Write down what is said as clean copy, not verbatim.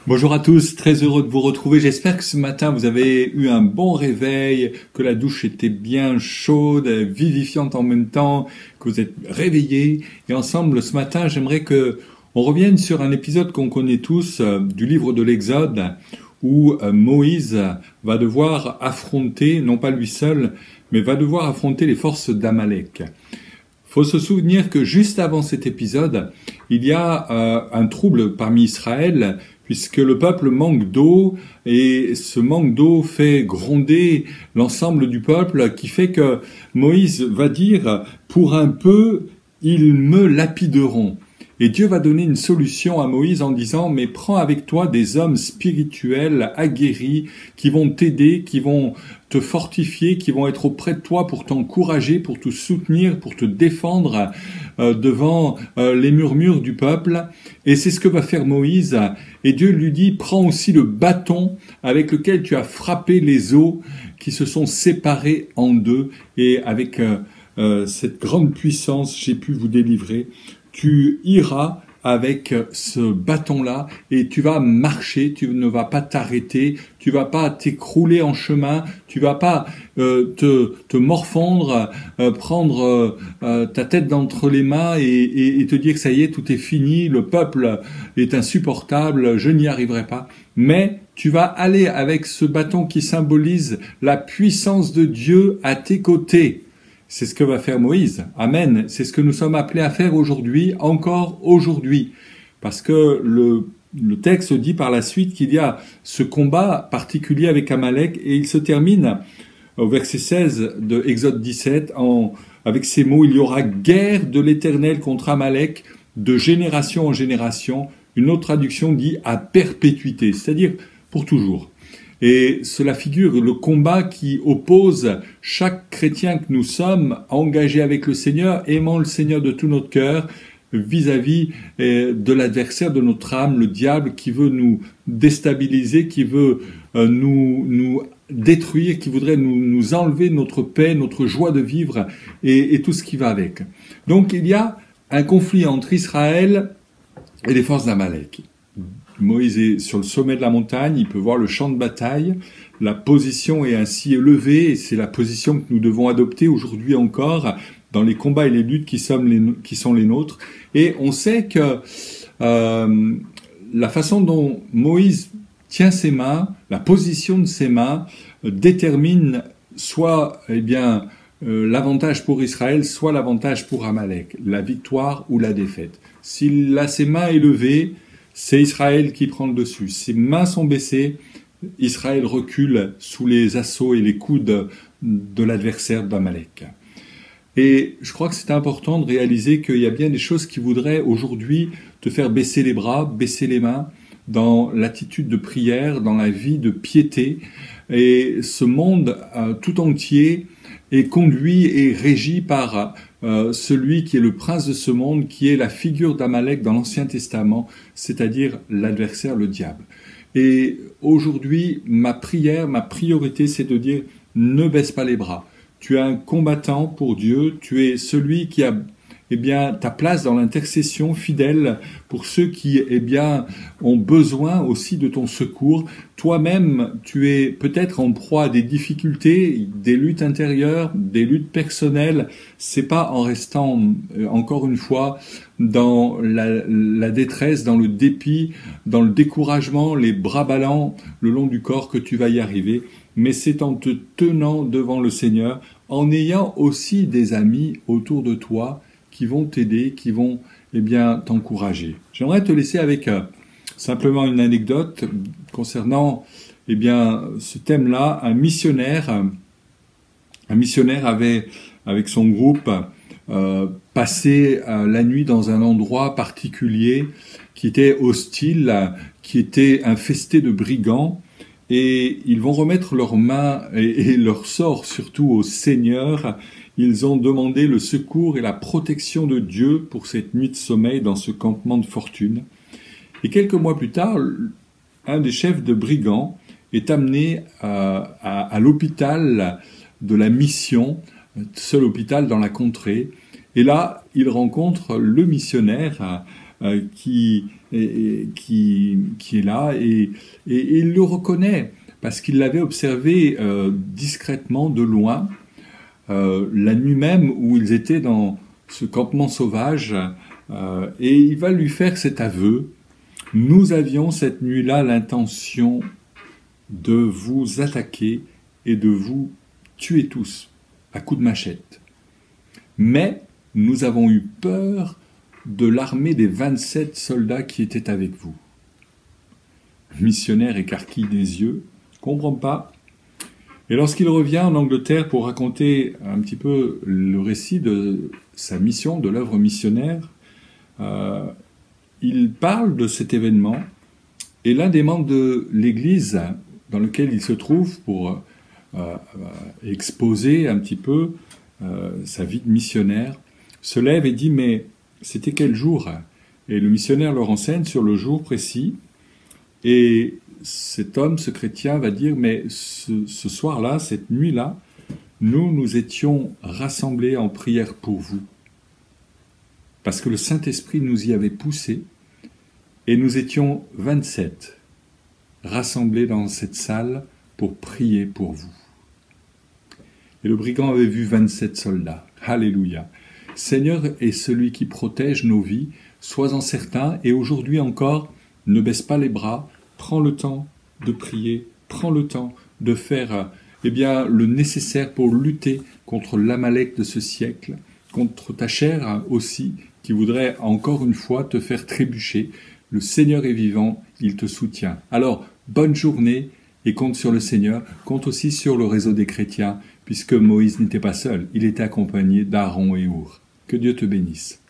Bonjour à tous, très heureux de vous retrouver. J'espère que ce matin vous avez eu un bon réveil, que la douche était bien chaude, vivifiante en même temps, que vous êtes réveillés. Et ensemble, ce matin, j'aimerais que on revienne sur un épisode qu'on connaît tous du livre de l'Exode, où Moïse va devoir affronter, non pas lui seul, mais va devoir affronter les forces d'Amalek. Faut se souvenir que juste avant cet épisode, il y a un trouble parmi Israël, puisque le peuple manque d'eau, et ce manque d'eau fait gronder l'ensemble du peuple, qui fait que Moïse va dire « pour un peu, ils me lapideront ». Et Dieu va donner une solution à Moïse en disant « mais prends avec toi des hommes spirituels, aguerris, qui vont t'aider, qui vont te fortifier, qui vont être auprès de toi pour t'encourager, pour te soutenir, pour te défendre devant les murmures du peuple. » Et c'est ce que va faire Moïse. Et Dieu lui dit « prends aussi le bâton avec lequel tu as frappé les eaux qui se sont séparées en deux. Et avec cette grande puissance, j'ai pu vous délivrer. » Tu iras avec ce bâton-là et tu vas marcher, tu ne vas pas t'arrêter, tu vas pas t'écrouler en chemin, tu vas pas te morfondre, prendre ta tête d'entre les mains et te dire que ça y est, tout est fini, le peuple est insupportable, je n'y arriverai pas. Mais tu vas aller avec ce bâton qui symbolise la puissance de Dieu à tes côtés. C'est ce que va faire Moïse. Amen. C'est ce que nous sommes appelés à faire aujourd'hui, encore aujourd'hui. Parce que le texte dit par la suite qu'il y a ce combat particulier avec Amalek et il se termine au verset 16 de Exode 17 avec ces mots « Il y aura guerre de l'Éternel contre Amalek de génération en génération ». Une autre traduction dit « à perpétuité », c'est-à-dire pour toujours. Et cela figure le combat qui oppose chaque chrétien que nous sommes, engagé avec le Seigneur, aimant le Seigneur de tout notre cœur, vis-à-vis de l'adversaire de notre âme, le diable, qui veut nous déstabiliser, qui veut nous détruire, qui voudrait nous enlever notre paix, notre joie de vivre et tout ce qui va avec. Donc il y a un conflit entre Israël et les forces d'Amalek. Moïse est sur le sommet de la montagne, il peut voir le champ de bataille, la position est ainsi élevée, et c'est la position que nous devons adopter aujourd'hui encore dans les combats et les luttes qui sont les nôtres. Et on sait que la façon dont Moïse tient ses mains, la position de ses mains, détermine soit l'avantage pour Israël, soit l'avantage pour Amalek, la victoire ou la défaite. S'il a ses mains élevées, c'est Israël qui prend le dessus. Ses mains sont baissées, Israël recule sous les assauts et les coups de l'adversaire d'Amalek. Et je crois que c'est important de réaliser qu'il y a bien des choses qui voudraient aujourd'hui te faire baisser les bras, baisser les mains, dans l'attitude de prière, dans la vie de piété. Et ce monde tout entier est conduit et régi par celui qui est le prince de ce monde, qui est la figure d'Amalek dans l'Ancien Testament, c'est-à-dire l'adversaire, le diable. Et aujourd'hui, ma prière, ma priorité, c'est de dire « ne baisse pas les bras ». Tu es un combattant pour Dieu, tu es celui qui a ta place dans l'intercession fidèle pour ceux qui ont besoin aussi de ton secours. Toi-même, tu es peut-être en proie à des difficultés, des luttes intérieures, des luttes personnelles. C'est pas en restant, encore une fois, dans la détresse, dans le dépit, dans le découragement, les bras ballants le long du corps que tu vas y arriver. Mais c'est en te tenant devant le Seigneur, en ayant aussi des amis autour de toi qui vont t'aider, qui vont t'encourager. J'aimerais te laisser avec simplement une anecdote concernant ce thème-là. Un missionnaire avait, avec son groupe, passé la nuit dans un endroit particulier qui était hostile, qui était infesté de brigands. Et ils vont remettre leurs mains et leur sort surtout au Seigneur. Ils ont demandé le secours et la protection de Dieu pour cette nuit de sommeil dans ce campement de fortune. Et quelques mois plus tard, un des chefs de brigands est amené à l'hôpital de la mission, seul hôpital dans la contrée. Et là, il rencontre le missionnaire qui est là et il le reconnaît parce qu'il l'avait observé discrètement de loin la nuit même où ils étaient dans ce campement sauvage et il va lui faire cet aveu. Nous avions cette nuit-là l'intention de vous attaquer et de vous tuer tous à coups de machette. Mais nous avons eu peur de l'armée des 27 soldats qui étaient avec vous. Le missionnaire écarquille des yeux, comprend pas. Et lorsqu'il revient en Angleterre pour raconter un petit peu le récit de sa mission, de l'œuvre missionnaire, il parle de cet événement et l'un des membres de l'Église dans lequel il se trouve pour exposer un petit peu sa vie de missionnaire, se lève et dit « Mais c'était quel jour ?» Et le missionnaire le renseigne sur le jour précis. Et cet homme, ce chrétien, va dire « Mais ce soir-là, cette nuit-là, nous étions rassemblés en prière pour vous. Parce que le Saint-Esprit nous y avait poussés. Et nous étions 27 rassemblés dans cette salle pour prier pour vous. » Et le brigand avait vu 27 soldats. Alléluia. Seigneur est celui qui protège nos vies. Sois-en certain. Et aujourd'hui encore, ne baisse pas les bras. Prends le temps de prier. Prends le temps de faire le nécessaire pour lutter contre l'Amalek de ce siècle, contre ta chair aussi, qui voudrait encore une fois te faire trébucher. Le Seigneur est vivant, il te soutient. Alors, bonne journée et compte sur le Seigneur. Compte aussi sur le réseau des chrétiens, puisque Moïse n'était pas seul, il était accompagné d'Aaron et Our. Que Dieu te bénisse.